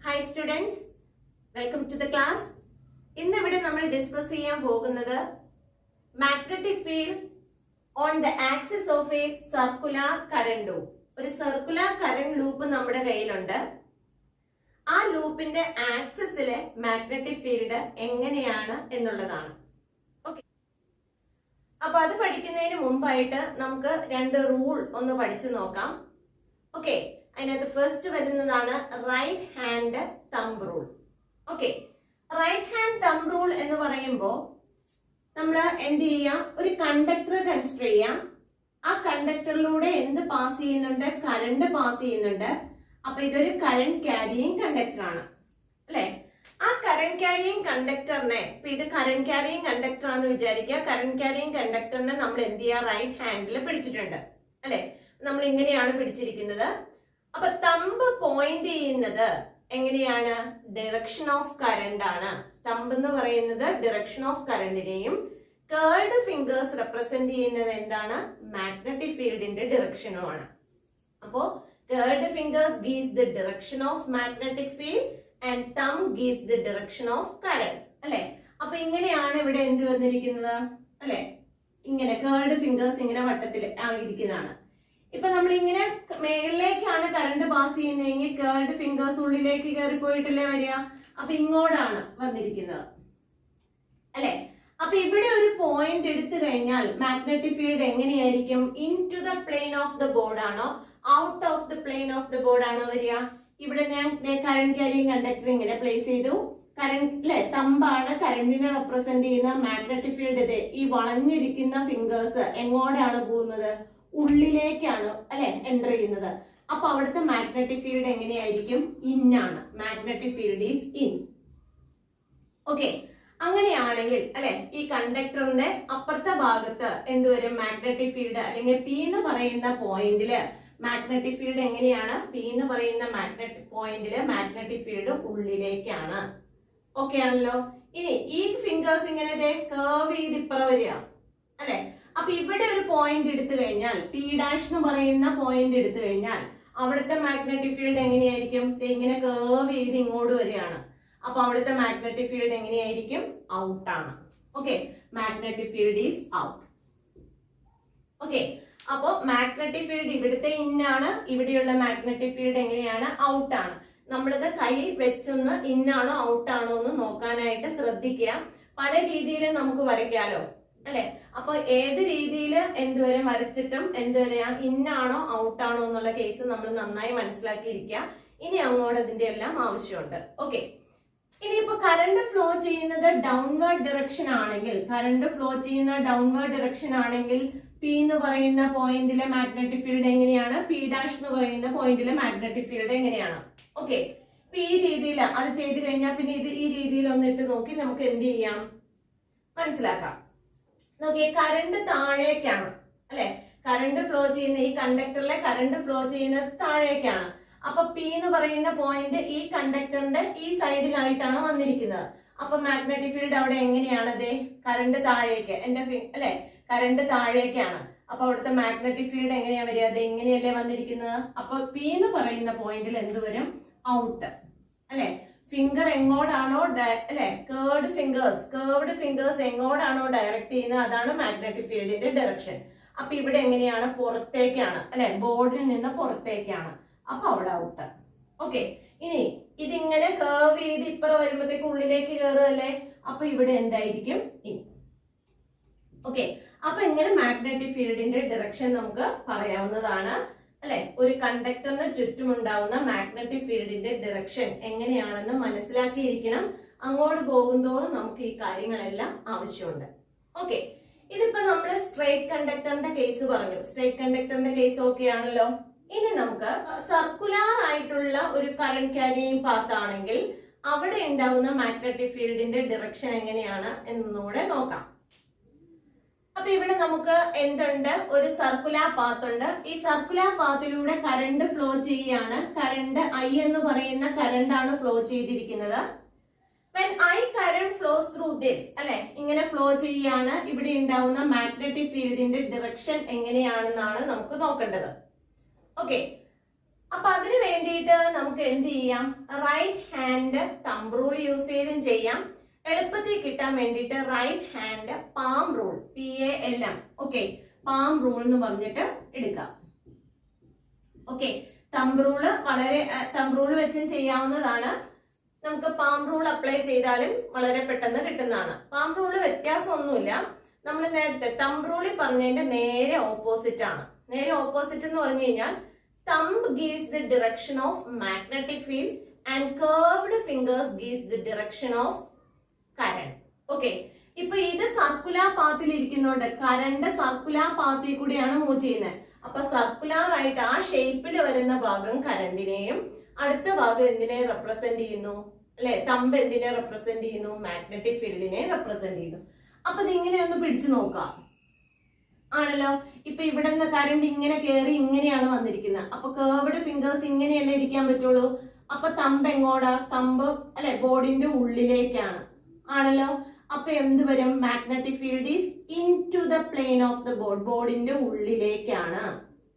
Hi students, welcome to the class. ഇന്നിവിടെ നമ്മൾ discuss ചെയ്യാൻ പോകുന്നത് magnetic field on the axis of A circular current loop. ഒരു circular current loop നമ്മുടെ കയ്യിലുണ്ട്. ആ ലൂപ്പിന്റെ ആക്സിസിലെ മാഗ്നറ്റിക് ഫീൽഡ് എങ്ങനെയാണ് എന്നുള്ളതാണ്. ഓക്കെ, അപ്പൊ അത് പഠിക്കുന്നതിന് മുമ്പായിട്ട് നമുക്ക് രണ്ട് റൂൾ ഒന്ന് പഠിച്ചു നോക്കാം. ഓക്കെ, അതിനകത്ത് ഫസ്റ്റ് വരുന്നതാണ് right hand thumb rule. Okay, right hand thumb rule എന്ന് പറയുമ്പോൾ നമ്മൾ എന്ത് ചെയ്യാം, ഒരു കണ്ടക്ടർ കൺസിഡർ ചെയ്യാം. ആ കണ്ടക്ടറിലൂടെ എന്ത് പാസ് ചെയ്യുന്നുണ്ട്? കറണ്ട് പാസ് ചെയ്യുന്നുണ്ട്. അപ്പൊ ഇതൊരു കറണ്ട് ക്യാരിയിങ് കണ്ടക്ടർ ആണ് അല്ലെ. ആ കറണ്ട് ക്യാരിയിങ് കണ്ടക്ടറിനെ, ഇപ്പൊ ഇത് കറണ്ട് ക്യാരിയിങ് കണ്ടക്ടർ ആണെന്ന് വിചാരിക്കുക. കറണ്ട് ക്യാരിയിങ് കണ്ടക്ടറിനെ നമ്മൾ എന്ത് ചെയ്യുക? റൈറ്റ് ഹാൻഡിൽ പിടിച്ചിട്ടുണ്ട് അല്ലെ. നമ്മൾ ഇങ്ങനെയാണ് പിടിച്ചിരിക്കുന്നത്. അപ്പൊ തമ്പ് പോയിന്റ് ചെയ്യുന്നത് എങ്ങനെയാണ്? ഡയറക്ഷൻ ഓഫ് കറണ്ട് ആണ്. തമ്പ് എന്ന് പറയുന്നത് ഡയറക്ഷൻ ഓഫ് കറണ്ടിനെയും കേൾഡ് ഫിംഗേഴ്സ് റെപ്രസെന്റ് ചെയ്യുന്നത് എന്താണ്? മാഗ്നറ്റിക് ഫീൽഡിന്റെ ഡയറക്ഷനുമാണ്. അപ്പോ curled fingers gives the direction of magnetic field and thumb gives the direction of current അല്ലെ. അപ്പൊ ഇങ്ങനെയാണ് ഇവിടെ എന്ത് വന്നിരിക്കുന്നത് അല്ലെ. ഇങ്ങനെ കേൾഡ് ഫിംഗേഴ്സ് ഇങ്ങനെ വട്ടത്തിൽ ഇരിക്കുന്നതാണ്. ഇപ്പൊ നമ്മൾ ഇങ്ങനെ മേളിലേക്കാണ് കറണ്ട് പാസ് ചെയ്യുന്നതെങ്കിൽ കേൾഡ് ഫിംഗേഴ്സ് ഉള്ളിലേക്ക് കയറി പോയിട്ടല്ലേ വരിക. അപ്പൊ ഇങ്ങോട്ടാണ് വന്നിരിക്കുന്നത് അല്ലെ. അപ്പൊ ഇവിടെ ഒരു പോയിന്റ് എടുത്തു കഴിഞ്ഞാൽ മാഗ്നറ്റിക് ഫീൽഡ് എങ്ങനെയായിരിക്കും? Into the plane of the board ആണോ out of the plane of the board ആണോ വരിക? ഇവിടെ ഞാൻ കറണ്ട് ക്യാരിയിങ് കണ്ടക്ടർ ഇങ്ങനെ പ്ലേസ് ചെയ്തു. കറണ്ട് അല്ലെ, തമ്പാണ് കറണ്ടിനെ റെപ്രസെന്റ് ചെയ്യുന്ന. മാഗ്നറ്റിക് ഫീൽഡ് ഇത് ഈ വളഞ്ഞിരിക്കുന്ന ഫിംഗേഴ്സ് എങ്ങോട്ടാണ് പോകുന്നത്? ഉള്ളിലേക്കാണ് അല്ലെ എൻ്റർ ചെയ്യുന്നത്. അപ്പൊ അവിടുത്തെ മാഗ്നറ്റിക് ഫീൽഡ് എങ്ങനെയായിരിക്കും? ഇൻ ആണ്. Magnetic field is in. Okay, അങ്ങനെയാണെങ്കിൽ അല്ലെ ഈ കണ്ടക്ടറിന്റെ അപ്പുറത്തെ ഭാഗത്ത് എന്തുവരും? മാഗ്നറ്റിക് ഫീൽഡ് അല്ലെങ്കിൽ പി എന്ന് പറയുന്ന പോയിന്റില് മാഗ്നറ്റിക് ഫീൽഡ് എങ്ങനെയാണ്? പി എന്ന് പറയുന്ന മാഗ്നറ്റിക് പോയിന്റില് മാഗ്നറ്റിക് ഫീൽഡ് ഉള്ളിലേക്കാണ്. ഓക്കെ ആണല്ലോ. ഇനി ഈ ഫിംഗേഴ്സ് ഇങ്ങനെ കർവ് ചെയ്ത് ഇപ്പുറം വരിക അല്ലെ. അപ്പൊ ഇവിടെ ഒരു പോയിന്റ് എടുത്തു കഴിഞ്ഞാൽ പി ഡാഷ് എന്ന് പറയുന്ന പോയിന്റ് എടുത്തു കഴിഞ്ഞാൽ അവിടുത്തെ മാഗ്നറ്റിക് ഫീൽഡ് എങ്ങനെയായിരിക്കും? ഇങ്ങനെ കർവ് ചെയ്ത് ഇങ്ങോട്ട് വരികയാണ്. അപ്പൊ അവിടുത്തെ മാഗ്നറ്റിക് ഫീൽഡ് എങ്ങനെയായിരിക്കും? ഔട്ട് ആണ്. Okay, magnetic field is out. Okay, അപ്പോ മാഗ്നറ്റിക് ഫീൽഡ് ഇവിടുത്തെ ഇന്നാണ്, ഇവിടെയുള്ള മാഗ്നറ്റിക് ഫീൽഡ് എങ്ങനെയാണ്? ഔട്ട് ആണ്. നമ്മളിത് കൈ വെച്ചൊന്ന് ഇന്നാണോ ഔട്ടാണോ എന്ന് നോക്കാനായിട്ട് ശ്രദ്ധിക്കുക. പല രീതിയിൽ നമുക്ക് വരയ്ക്കാലോ അല്ലെ. അപ്പൊ ഏത് രീതിയിൽ എന്തുവരെ വരച്ചിട്ടും എന്തുവരെയാ ഇന്നാണോ ഔട്ടാണോ എന്നുള്ള കേസ് നമ്മൾ നന്നായി മനസ്സിലാക്കിയിരിക്കുക. ഇനി അങ്ങോട്ട് ഇതിന്റെ എല്ലാം ആവശ്യമുണ്ട്. ഓക്കെ, ഇനിയിപ്പോ കറണ്ട് ഫ്ലോ ചെയ്യുന്നത് ഡൗൺവേർഡ് ഡിറക്ഷൻ ആണെങ്കിൽ, കറണ്ട് ഫ്ലോ ചെയ്യുന്ന ഡൗൺവേർഡ് ഡിറക്ഷൻ ആണെങ്കിൽ പി എന്ന് പറയുന്ന പോയിന്റിലെ മാഗ്നറ്റിക് ഫീൽഡ് എങ്ങനെയാണ്? പി ഡാഷ് എന്ന് പറയുന്ന പോയിന്റിലെ മാഗ്നറ്റിക് ഫീൽഡ് എങ്ങനെയാണ്? ഓക്കെ, ഇപ്പൊ ഈ രീതിയിൽ അത് ചെയ്തു കഴിഞ്ഞാൽ പിന്നെ ഇത് ഈ രീതിയിൽ ഒന്നിട്ട് നോക്കി നമുക്ക് എന്ത് ചെയ്യാം? മനസ്സിലാക്കാം. നോക്കിയേ, കറണ്ട് താഴേക്കാണ് അല്ലെ. കറണ്ട് ഫ്ലോ ചെയ്യുന്ന ഈ കണ്ടക്ടറിലെ കറണ്ട് ഫ്ലോ ചെയ്യുന്നത് താഴേക്കാണ്. അപ്പൊ പി എന്ന് പറയുന്ന പോയിന്റ് ഈ കണ്ടക്ടറിന്റെ ഈ സൈഡിലായിട്ടാണ് വന്നിരിക്കുന്നത്. അപ്പൊ മാഗ്നറ്റിക് ഫീൽഡ് അവിടെ എങ്ങനെയാണ്? കറണ്ട് താഴേക്ക് എന്റെ അല്ലെ, കറണ്ട് താഴേക്കാണ്. അപ്പൊ അവിടുത്തെ മാഗ്നറ്റിക് ഫീൽഡ് എങ്ങനെയാ വരിക? അത് എങ്ങനെയല്ലേ വന്നിരിക്കുന്നത്. അപ്പൊ പി എന്ന് പറയുന്ന പോയിന്റിൽ എന്ത് വരും? ഔട്ട് അല്ലെ. ഫിംഗർ എങ്ങോട്ടാണോ അല്ലെ, കേർവ്ഡ് ഫിംഗേഴ്സ് എങ്ങോട്ടാണോ ഡയറക്ട് ചെയ്യുന്നത് അതാണ് മാഗ്നറ്റിക് ഫീൽഡിന്റെ ഡയറക്ഷൻ. അപ്പൊ ഇവിടെ എങ്ങനെയാണ്? പുറത്തേക്കാണ് അല്ലെ, ബോർഡിൽ നിന്ന് പുറത്തേക്കാണ്. അപ്പൊ അവിടെ ഔട്ട്. ഓക്കെ, ഇനി ഇതിങ്ങനെ കേർവ് ചെയ്ത് ഇപ്പുറം വരുമ്പോഴത്തേക്ക് ഉള്ളിലേക്ക് കയറുകയല്ലേ. അപ്പൊ ഇവിടെ എന്തായിരിക്കും? ഇൻ. ഓക്കെ, അപ്പൊ ഇങ്ങനെ മാഗ്നറ്റിക് ഫീൽഡിന്റെ ഡയറക്ഷൻ നമുക്ക് പറയാവുന്നതാണ് അല്ലെ. ഒരു കണ്ടക്ടറിന് ചുറ്റുമുണ്ടാവുന്ന മാഗ്നറ്റിക് ഫീൽഡിന്റെ ഡയറക്ഷൻ എങ്ങനെയാണെന്ന് മനസ്സിലാക്കിയിരിക്കണം. അങ്ങോട്ട് പോകുന്തോറും നമുക്ക് ഈ കാര്യങ്ങളെല്ലാം ആവശ്യമുണ്ട്. ഓക്കെ, ഇതിപ്പോ നമ്മൾ സ്ട്രേറ്റ് കണ്ടക്ടറിന്റെ കേസ് പറഞ്ഞു. സ്ട്രേറ്റ് കണ്ടക്ടറിന്റെ കേസ് ഓക്കെ ആണല്ലോ. ഇനി നമുക്ക് സർക്കുലർ ആയിട്ടുള്ള ഒരു കറന്റ് ക്യാരിയിങ് പാത്ത് ആണെങ്കിൽ അവിടെ ഉണ്ടാവുന്ന മാഗ്നറ്റിക് ഫീൽഡിന്റെ ഡയറക്ഷൻ എങ്ങനെയാണ് എന്നൂടെ നോക്കാം. അപ്പൊ ഇവിടെ നമുക്ക് എന്തുണ്ട്? ഒരു സർക്കുലർ പാത്ത് ഉണ്ട്. ഈ സർക്കുലർ പാത്തിലൂടെ കറണ്ട് ഫ്ലോ ചെയ്യാണ്. കറണ്ട് ഐ എന്ന് പറയുന്ന കറണ്ട് ആണ് ഫ്ലോ ചെയ്തിരിക്കുന്നത്. when I current flows through this അല്ലെ, ഇങ്ങനെ ഫ്ലോ ചെയ്യാണ്. ഇവിടെ ഉണ്ടാവുന്ന മാഗ്നറ്റിക് ഫീൽഡിന്റെ ഡയറക്ഷൻ എങ്ങനെയാണെന്നാണ് നമുക്ക് നോക്കേണ്ടത്. ഓക്കെ, അപ്പൊ അതിന് വേണ്ടിയിട്ട് നമുക്ക് എന്ത് ചെയ്യാം, right hand thumb rule use ചെയ്തും ചെയ്യാം. എളുപ്പത്തിൽ കിട്ടാൻ വേണ്ടിയിട്ട് right hand palm rule, PALM, okay, palm rule എന്ന് പറഞ്ഞിട്ട് എടുക്കാം. ഓക്കെ, തമ്പ് റൂള് വെച്ചും ചെയ്യാവുന്നതാണ്. നമുക്ക് പാം റൂൾ അപ്ലൈ ചെയ്താലും വളരെ പെട്ടെന്ന് കിട്ടുന്നതാണ്. പാം റൂള് വ്യത്യാസമൊന്നുമില്ല. നമ്മൾ നേരത്തെ തമ്പ് റൂളിൽ പറഞ്ഞതിന്റെ നേരെ ഓപ്പോസിറ്റ് ആണ്. നേരെ ഓപ്പോസിറ്റ് എന്ന് പറഞ്ഞു കഴിഞ്ഞാൽ thumb gives the direction of magnetic field and curved fingers gives the direction of current. Okay, ഇപ്പൊ ഇത് സർക്കുലർ പാത്തിൽ ഇരിക്കുന്നോണ്ട് കറണ്ട് സർക്കുലർ പാത്തിൽ കൂടിയാണ് മൂവ് ചെയ്യുന്നത്. അപ്പൊ സർക്കുലർ ആയിട്ട് ആ ഷേപ്പിൽ വരുന്ന ഭാഗം കറണ്ടിനെയും അടുത്ത ഭാഗം എന്തിനെ റെപ്രസെന്റ് ചെയ്യുന്നു, അല്ലെ, തമ്പ് എന്തിനെ റെപ്രസെന്റ് ചെയ്യുന്നു, മാഗ്നറ്റിക് ഫീൽഡിനെ റെപ്രസെന്റ് ചെയ്യുന്നു. അപ്പൊ ഇതിങ്ങനെ ഒന്ന് പിടിച്ചു നോക്കാം. ആണല്ലോ, ഇപ്പൊ ഇവിടെ നിന്ന് കറണ്ട് ഇങ്ങനെ കയറി ഇങ്ങനെയാണ് വന്നിരിക്കുന്നത്. അപ്പൊ കേർവ്ഡ് ഫിംഗേഴ്സ് ഇങ്ങനെയല്ലേ ഇരിക്കാൻ പറ്റുള്ളൂ. അപ്പൊ തമ്പ് എങ്ങോട്ടാ, തമ്പ് അല്ലെ ബോർഡിന്റെ ഉള്ളിലേക്കാണ്. ആണല്ലോ, അപ്പൊ എന്ത് വരും, magnetic field is into the plane of the board, ബോർഡിന്റെ ഉള്ളിലേക്കാണ്.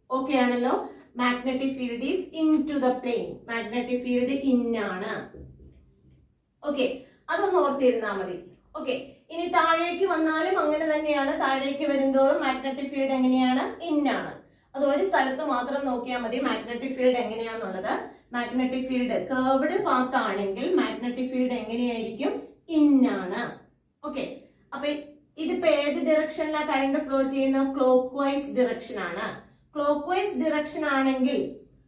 ഓക്കെ ആണല്ലോ, magnetic field is into the plane, magnetic field in ആണ്. ഓക്കെ, അതൊന്ന് ഓർത്തിരുന്നാ മതി. ഓക്കെ, ഇനി താഴേക്ക് വന്നാലും അങ്ങനെ തന്നെയാണ്. താഴേക്ക് വരുന്തോറും മാഗ്നറ്റിക് ഫീൽഡ് എങ്ങനെയാണ്, ഇന്നാണ്. അത് ഒരു സ്ഥലത്ത് മാത്രം നോക്കിയാൽ മതി മാഗ്നറ്റിക് ഫീൽഡ് എങ്ങനെയാന്നുള്ളത്. മാഗ്നറ്റിക് ഫീൽഡ് കേർവ്ഡ് പാത്ത് ആണെങ്കിൽ മാഗ്നറ്റിക് ഫീൽഡ് എങ്ങനെയായിരിക്കും, ഇന്നാണ്. ഓക്കെ, അപ്പൊ ഇതിപ്പോ ഏത് ഡയറക്ഷനിലാണ് കറണ്ട് ഫ്ലോ ചെയ്യുന്നത്, ക്ലോക്ക് വൈസ് ഡയറക്ഷൻ ആണ്. ക്ലോക്ക് വൈസ് ഡയറക്ഷൻ ആണെങ്കിൽ,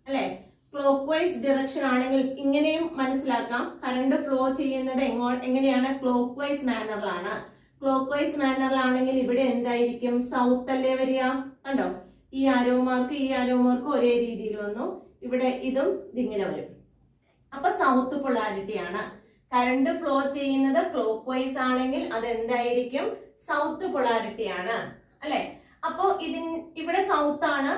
അല്ലെ, ക്ലോക്ക് വൈസ് ഡയറക്ഷൻ ആണെങ്കിൽ ഇങ്ങനെയും മനസ്സിലാക്കാം. കറണ്ട് ഫ്ലോ ചെയ്യുന്നത് എങ്ങനെയാണ്, ക്ലോക്ക് വൈസ് മാനറിലാണ്. ക്ലോക്ക് വൈസ് മാനറിലാണെങ്കിൽ ഇവിടെ എന്തായിരിക്കും, സൗത്ത് അല്ലേ വരിക. കണ്ടോ, ഈ ആരോമാർക്ക് ഒരേ രീതിയിൽ വന്നു. ഇവിടെ ഇതും ഇതിങ്ങനെ വരും. അപ്പൊ സൗത്ത് പൊളാരിറ്റി ആണ്. കറണ്ട് ഫ്ലോ ചെയ്യുന്നത് ക്ലോക്ക് വൈസ് ആണെങ്കിൽ അത് എന്തായിരിക്കും, സൗത്ത് പൊളാരിറ്റി ആണ്, അല്ലെ. അപ്പോ ഇവിടെ സൗത്ത് ആണ്.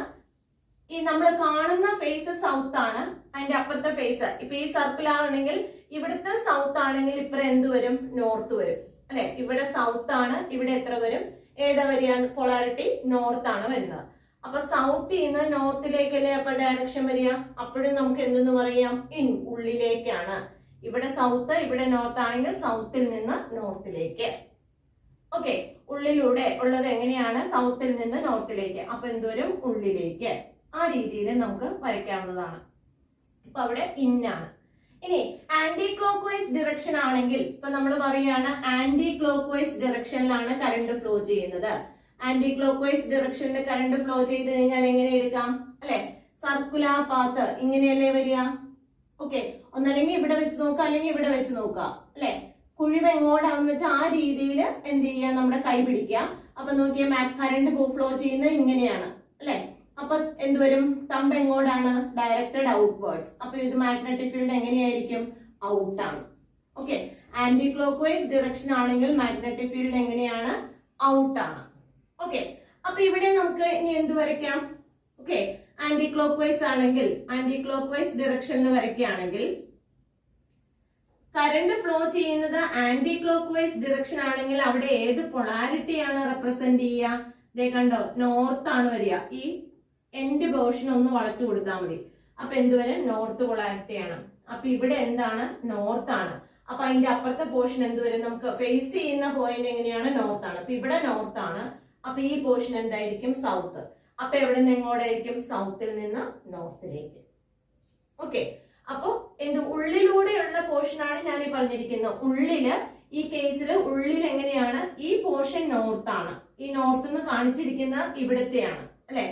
ഈ നമ്മൾ കാണുന്ന ഫേസ് സൗത്ത് ആണ്, അതിന്റെ അപ്പുറത്തെ ഫേസ് ഇപ്പൊ ഈ സർക്കിൾ ആണെങ്കിൽ ഇവിടുത്തെ സൗത്ത് ആണെങ്കിൽ ഇപ്പുറം എന്ത് വരും, നോർത്ത് വരും, അല്ലെ. ഇവിടെ സൗത്ത് ആണ്, ഇവിടെ എത്ര വരും, ഏതാ വരിക, പൊളാരിറ്റി നോർത്ത് ആണ് വരുന്നത്. അപ്പൊ സൗത്തിൽ നിന്ന് നോർത്തിലേക്കല്ലേ അപ്പൊ ഡയറക്ഷൻ വരിക. അപ്പോഴും നമുക്ക് എന്തെന്ന് പറയാം, ഇൻ, ഉള്ളിലേക്കാണ്. ഇവിടെ സൗത്ത്, ഇവിടെ നോർത്ത് ആണെങ്കിൽ സൗത്തിൽ നിന്ന് നോർത്തിലേക്ക്. ഓക്കെ, ഉള്ളിലൂടെ ഉള്ളത് എങ്ങനെയാണ്, സൗത്തിൽ നിന്ന് നോർത്തിലേക്ക്. അപ്പൊ എന്തോരും, ഉള്ളിലേക്ക്. ആ രീതിയിൽ നമുക്ക് വരയ്ക്കാവുന്നതാണ്. ഇപ്പൊ അവിടെ ഇന്നാണ്. ഇനി ആന്റി ക്ലോക്ക് വൈസ് ഡിറക്ഷൻ ആണെങ്കിൽ ഇപ്പൊ നമ്മൾ പറയുകയാണ് ആന്റി ക്ലോക്ക് വൈസ് ഡിറക്ഷനിലാണ് കറണ്ട് ഫ്ലോ ചെയ്യുന്നത്. ആന്റി ക്ലോക്ക് വൈസ് ഡിറക്ഷനിൽ കറണ്ട് ഫ്ലോ ചെയ്ത് കഴിഞ്ഞാൽ എങ്ങനെ എടുക്കാം, അല്ലെ, സർക്കുലർ പാത്ത് ഇങ്ങനെയല്ലേ വരിക. ഓക്കെ, ഒന്നല്ലെങ്കിൽ ഇവിടെ വെച്ച് നോക്കുക, അല്ലെങ്കിൽ ഇവിടെ വെച്ച് നോക്കുക, അല്ലെ. കുഴിവ് എങ്ങോട്ടാന്ന് വെച്ചാൽ ആ രീതിയിൽ എന്ത് ചെയ്യുക, നമ്മുടെ കൈ പിടിക്കുക. അപ്പൊ നോക്കിയാൽ കറണ്ട് ഫ്ലോ ചെയ്യുന്നത് ഇങ്ങനെയാണ്, അല്ലെ. അപ്പൊ എന്തുവരും, തമ്പ് എങ്ങോട്ടാണ്, ഡയറക്റ്റഡ് ഔട്ട്വേർഡ്സ്. അപ്പൊ ഇത് മാഗ്നറ്റിക് ഫീൽഡ് എങ്ങനെയായിരിക്കും, ഔട്ട് ആണ്. Okay, anticlockwise direction ആണെങ്കിൽ മാഗ്നറ്റിക് ഫീൽഡ് എങ്ങനെയാണ്, ഔട്ട് ആണ്. ഓക്കെ, അപ്പൊ ഇവിടെ നമുക്ക് ഇനി എന്ത് വരയ്ക്കാം, ഓക്കെ, ആന്റി ക്ലോക്ക് വൈസ് ആണെങ്കിൽ ആന്റി ക്ലോക്ക് വൈസ് ഡിറക്ഷനിൽ വരയ്ക്കുകയാണെങ്കിൽ കറണ്ട് ഫ്ലോ ചെയ്യുന്നത് ആന്റി ക്ലോക്ക് വൈസ് ഡിറക്ഷൻ ആണെങ്കിൽ അവിടെ ഏത് പൊളാരിറ്റിയാണ് റെപ്രസെന്റ് ചെയ്യുക, ദേ കണ്ടോ, നോർത്ത് ആണ് വരിക. ഈ എൻഡ് പോർഷൻ ഒന്ന് വളച്ചു കൊടുത്താൽ മതി. അപ്പൊ എന്തുവരും, നോർത്ത് പൊളാരിറ്റി ആണ്. അപ്പൊ ഇവിടെ എന്താണ്, നോർത്ത് ആണ്. അപ്പൊ അതിന്റെ അപ്പുറത്തെ പോർഷൻ എന്തുവരും, നമുക്ക് ഫേസ് ചെയ്യുന്ന പോയിന്റ് എങ്ങനെയാണ്, നോർത്ത് ആണ്. അപ്പൊ ഇവിടെ നോർത്ത് ആണ്. അപ്പൊ ഈ പോർഷൻ എന്തായിരിക്കും, സൗത്ത്. അപ്പൊ എവിടെ നിന്ന് എങ്ങോട്ടായിരിക്കും, സൗത്തിൽ നിന്ന് നോർത്തിലേക്ക്. ഓക്കെ, അപ്പൊ ഉള്ളിലൂടെയുള്ള പോർഷൻ ആണ് ഞാൻ ഈ പറഞ്ഞിരിക്കുന്നത്. ഉള്ളില് ഈ കേസിൽ ഉള്ളിൽ എങ്ങനെയാണ്, ഈ പോർഷൻ നോർത്ത് ആണ്. ഈ നോർത്ത് എന്ന് കാണിച്ചിരിക്കുന്ന ഇവിടത്തെയാണ്, അല്ലെ.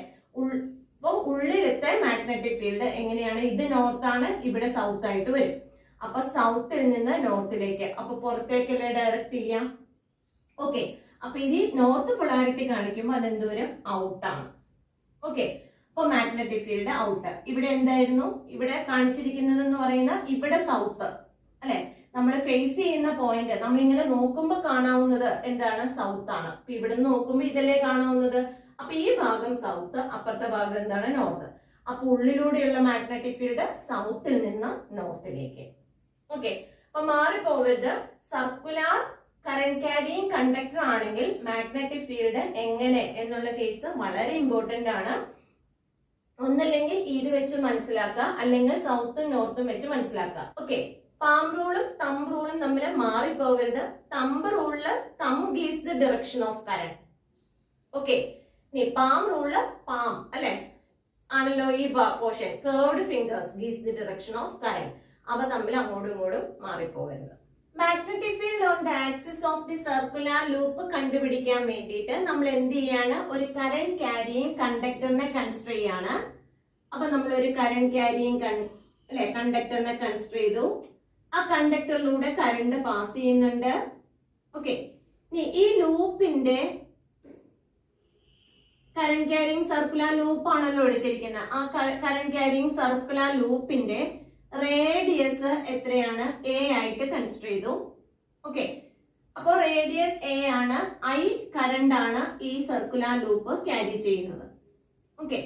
അപ്പൊ ഉള്ളിലത്തെ മാഗ്നറ്റിക് ഫീൽഡ് എങ്ങനെയാണ്, ഇത് നോർത്ത് ആണ്, ഇവിടെ സൗത്ത് ആയിട്ട് വരും. അപ്പൊ സൗത്തിൽ നിന്ന് നോർത്തിലേക്ക്. അപ്പൊ പുറത്തേക്കല്ലേ ഡയറക്റ്റ് ചെയ്യാം. ഓക്കെ, അപ്പൊ ഇത് നോർത്ത് പൊളാരിറ്റി കാണിക്കുമ്പോൾ അതെന്തോരം, ഔട്ട് ആണ്. ഓക്കെ, അപ്പൊ മാഗ്നറ്റിക് ഫീൽഡ് ഔട്ട്. ഇവിടെ എന്തായിരുന്നു, ഇവിടെ കാണിച്ചിരിക്കുന്നത് എന്ന് പറയുന്ന ഇവിടെ സൗത്ത്, അല്ലെ. നമ്മൾ ഫേസ് ചെയ്യുന്ന പോയിന്റ് നമ്മളിങ്ങനെ നോക്കുമ്പോൾ കാണാവുന്നത് എന്താണ്, സൗത്ത് ആണ്. അപ്പൊ ഇവിടെ നോക്കുമ്പോൾ ഇതല്ലേ കാണാവുന്നത്. അപ്പൊ ഈ ഭാഗം സൗത്ത്, അപ്പുറത്തെ ഭാഗം എന്താണ്, നോർത്ത്. അപ്പൊ ഉള്ളിലൂടെയുള്ള മാഗ്നറ്റിക് ഫീൽഡ് സൗത്തിൽ നിന്ന് നോർത്തിലേക്ക്. ഓക്കെ, അപ്പൊ മാറിപ്പോവരുത്. സർക്കുലർ കറന്റ് ക്യാരിയിങ് കണ്ടക്ടർ ആണെങ്കിൽ മാഗ്നറ്റിക് ഫീൽഡ് എങ്ങനെ എന്നുള്ള കേസ് വളരെ ഇമ്പോർട്ടന്റ് ആണ്. ഒന്നല്ലെങ്കിൽ ഇത് വെച്ച് മനസ്സിലാക്കുക, അല്ലെങ്കിൽ സൗത്തും നോർത്തും വെച്ച് മനസ്സിലാക്കുക. ഓക്കെ, പാം റൂളും തമ്പ് റൂളും തമ്മിൽ മാറിപ്പോകരുത്. തമ്പ് റൂളില് thumb gives the direction of current. Okay, ഇനി പാം റൂളില് പാം അല്ലെ ആണല്ലോ ഈ portion. Curved fingers gives the direction of current. അവ തമ്മിൽ അങ്ങോട്ടും ഇങ്ങോട്ടും മാറിപ്പോകരുത്. Magnetic field on the axis of the circular loop കണ്ടുപിടിക്കാൻ വേണ്ടിയിട്ട് നമ്മൾ എന്ത് ചെയ്യാണ്? ഒരു കറന്റ് ക്യാരിയിങ് കണ്ടക്ടറിനെ കൺസിഡർ ചെയ്യാണ്. അപ്പൊ നമ്മൾ ഒരു കറന്റ് ക്യാരിയിങ് കണ്ടക്ടറിനെ കൺസിഡർ ചെയ്തു. ആ കണ്ടക്ടറിലൂടെ കറന്റ് പാസ് ചെയ്യുന്നുണ്ട്. ഓക്കെ, ഈ ലൂപ്പിന്റെ കറന്റ് ക്യാരിയിങ് സർക്കുലർ ലൂപ്പ് ആണല്ലോ എടുത്തിരിക്കുന്നത്. ആ കറന്റ് ക്യാരിയിങ് സർക്കുലർ ലൂപ്പിന്റെ റേഡിയസ് എത്രയാണ്? എ ആയിട്ട് കൺസിഡർ ചെയ്തു. ഓക്കെ, അപ്പോൾ റേഡിയസ് എ ആണ്. ഐ കറന്റ് ആണ് ഈ സർക്കുലർ ലൂപ്പ് ക്യാരി ചെയ്യുന്നത്. ഓക്കെ,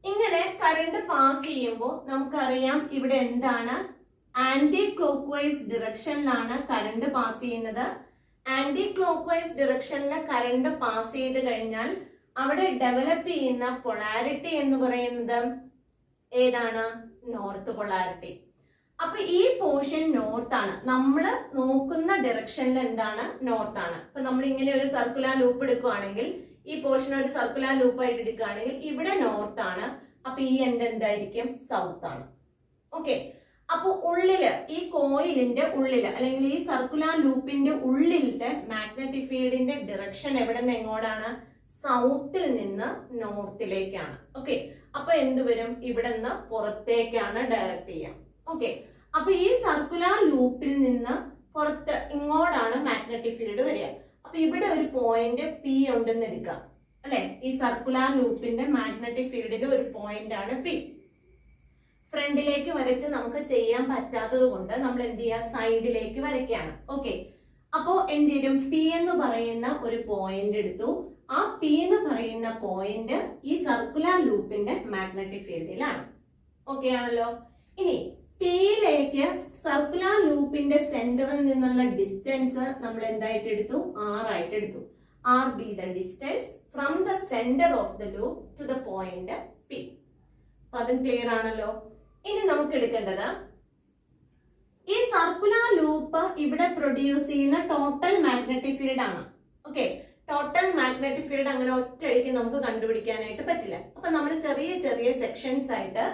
ഇങ്ങനെ കറന്റ് പാസ് ചെയ്യുമ്പോൾ നമുക്കറിയാം ഇവിടെ എന്താണ്? ആന്റി ക്ലോക്ക് വൈസ് ഡിറക്ഷനിലാണ് കറന്റ് പാസ് ചെയ്യുന്നത്. ആന്റി ക്ലോക്ക് വൈസ് ഡിറക്ഷനിൽ കറന്റ് പാസ് ചെയ്ത് കഴിഞ്ഞാൽ അവിടെ ഡെവലപ്പ് ചെയ്യുന്ന പൊളാരിറ്റി എന്ന് പറയുന്നത് ഏതാണ്? North polarity. അപ്പൊ ഈ പോർഷൻ നോർത്ത് ആണ്. നമ്മൾ നോക്കുന്ന ഡയറക്ഷനിൽ എന്താണ്? നോർത്ത് ആണ്. അപ്പൊ നമ്മൾ ഇങ്ങനെ ഒരു സർക്കുലർ ലൂപ്പ് എടുക്കുകയാണെങ്കിൽ, ഈ പോർഷൻ ഒരു സർക്കുലർ ലൂപ്പ് ആയിട്ട് എടുക്കുകയാണെങ്കിൽ ഇവിടെ നോർത്ത് ആണ്. അപ്പൊ ഈ എൻഡ് എന്തായിരിക്കും? സൗത്ത് ആണ്. ഓക്കെ, അപ്പൊ ഉള്ളില് ഈ കോയിലിന്റെ ഉള്ളില് അല്ലെങ്കിൽ ഈ സർക്കുലർ ലൂപ്പിന്റെ ഉള്ളിലത്തെ മാഗ്നറ്റിക് ഫീൽഡിന്റെ ഡയറക്ഷൻ എവിടെ നിന്ന് എങ്ങോട്ടാണ്? സൗത്തിൽ നിന്ന് നോർത്തിലേക്കാണ്. ഓക്കെ, അപ്പൊ എന്ത് വരും? ഇവിടെ നിന്ന് പുറത്തേക്കാണ് ഡയറക്റ്റ് ചെയ്യാം. ഓക്കെ, അപ്പൊ ഈ സർക്കുലർ ലൂപ്പിൽ നിന്ന് പുറത്ത് ഇങ്ങോട്ടാണ് മാഗ്നറ്റിക് ഫീൽഡ് വരിക. അപ്പൊ ഇവിടെ ഒരു പോയിന്റ് പി ഉണ്ടെന്ന് എടുക്കാം അല്ലെ. ഈ സർക്കുലർ ലൂപ്പിന്റെ മാഗ്നറ്റിക് ഫീൽഡിൽ ഒരു പോയിന്റ് ആണ് പി. ഫ്രണ്ടിലേക്ക് വരച്ച് നമുക്ക് ചെയ്യാൻ പറ്റാത്തത് കൊണ്ട് നമ്മൾ എന്ത് ചെയ്യുക? സൈഡിലേക്ക് വരയ്ക്കാണ്. ഓക്കെ, അപ്പോ എന്ത് ചെയ്യും? പി എന്ന് പറയുന്ന ഒരു പോയിന്റ് എടുത്തു. ആ പി എന്ന് പറയുന്ന പോയിന്റ് ഈ സർക്കുലർ ലൂപ്പിന്റെ മാഗ്നറ്റിക് ഫീൽഡിലാണ്. ഓക്കെ ആണല്ലോ. ഇനി പിയിലേക്ക് സർക്കുലർ ലൂപ്പിന്റെ സെന്ററിൽ നിന്നുള്ള ഡിസ്റ്റൻസ് നമ്മൾ എന്തായിട്ട് എടുത്തു? ആർ ആയിട്ട് എടുത്തു. R be the distance from the centre of the loop to the point P. അതും ക്ലിയർ ആണല്ലോ. ഇനി നമുക്ക് എടുക്കേണ്ടത് ഈ സർക്കുലർ ലൂപ്പ് ഇവിടെ പ്രൊഡ്യൂസ് ചെയ്യുന്ന ടോട്ടൽ മാഗ്നറ്റിക് ഫീൽഡ് ആണ്. ഓക്കെ, ടോട്ടൽ മാഗ്നറ്റിക് ഫീൽഡ് അങ്ങനെ ഒറ്റയടിക്ക് നമുക്ക് കണ്ടുപിടിക്കാനായിട്ട് പറ്റില്ല. അപ്പൊ നമ്മൾ ചെറിയ ചെറിയ സെക്ഷൻസ് ആയിട്ട്